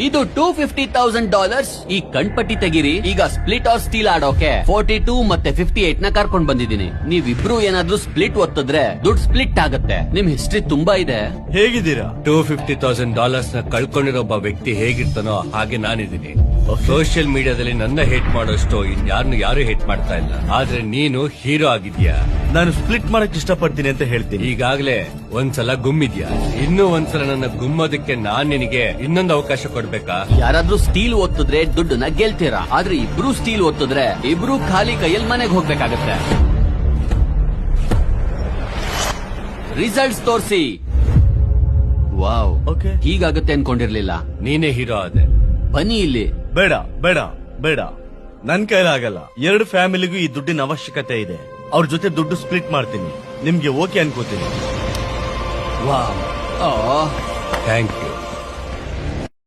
ಇದು $250,000. ಈ ಕಣ್ಪಟ್ಟಿ ತೆಗಿರಿ. ಈಗ ಸ್ಪ್ಲಿಟ್ ಆರ್ ಸ್ಟೀಲ್ ಆಡೋಕೆ 42 ಮತ್ತೆ 58 ನ ಕರ್ಕೊಂಡ್ ಬಂದಿದ್ದೀನಿ. ನೀವಿಬ್ರು ಏನಾದ್ರೂ ಸ್ಪ್ಲಿಟ್ ಒತ್ತಿದ್ರೆ ದುಡ್ಡು ಸ್ಪ್ಲಿಟ್ ಆಗುತ್ತೆ. ನಿಮ್ ಹಿಸ್ಟ್ರಿ ತುಂಬಾ ಇದೆ. ಹೇಗಿದ್ದೀರಾ? $250,000 ನ ಕಳ್ಕೊಂಡಿರೋ ಒಬ್ಬ ವ್ಯಕ್ತಿ ಹೇಗಿರ್ತಾನೋ ಹಾಗೆ ನಾನಿದ್ದೀನಿ. ಸೋಷಿಯಲ್ ಮೀಡಿಯಾದಲ್ಲಿ ನನ್ನ ಹೇಟ್ ಮಾಡೋಷ್ಟು ಇನ್ಯಾರನ್ನು ಯಾರು ಹೇಟ್ ಮಾಡ್ತಾ ಇಲ್ಲ. ಆದ್ರೆ ನೀನು ಹೀರೋ ಆಗಿದ್ಯಾ. ನಾನು ಸ್ಪ್ಲಿಟ್ ಮಾಡಕ್ ಇಷ್ಟಪಡ್ತೀನಿ ಅಂತ ಹೇಳ್ತೀನಿ. ಈಗಾಗ್ಲೇ ಒಂದ್ಸಲ ಗುಮ್ಮಿದ್ಯಾ, ಇನ್ನೂ ಒಂದ್ಸಲ ನನ್ನ ಗುಮ್ಮೋದಕ್ಕೆ ನಾನ್ ನಿನಗೆ ಇನ್ನೊಂದು ಅವಕಾಶ ಕೊಡ್ಬೇಕಾ? ಯಾರಾದ್ರೂ ಸ್ಟೀಲ್ ಒತ್ತಿದ್ರೆ ದುಡ್ಡನ್ನ ಗೆಲ್ತೀರಾ, ಆದ್ರೆ ಇಬ್ರು ಸ್ಟೀಲ್ ಒತ್ತಿದ್ರೆ ಇಬ್ರು ಖಾಲಿ ಕೈಯಲ್ಲಿ ಮನೆಗೆ ಹೋಗ್ಬೇಕಾಗತ್ತೆ. ರಿಸಲ್ಟ್ಸ್ ತೋರಿಸಿ. Wow, okay. ಹೀಗಾಗುತ್ತೆ ಅನ್ಕೊಂಡಿರ್ಲಿಲ್ಲ. ನೀನೇ ಹೀರೋ ಆದೆ. ಬನ್ನಿ ಇಲ್ಲಿ. ಬೇಡ ಬೇಡ ಬೇಡ, ನನ್ ಕೈಲಾಗಲ್ಲ. 2 ಫ್ಯಾಮಿಲಿಗೂ ಈ ದುಡ್ಡಿನ ಅವಶ್ಯಕತೆ ಇದೆ. ಅವ್ರ ಜೊತೆ ದುಡ್ಡು ಸ್ಪ್ಲಿಟ್ ಮಾಡ್ತೀನಿ. ನಿಮ್ಗೆ ಓಕೆ ಅನ್ಕೋತೀನಿ. Wow, thank you.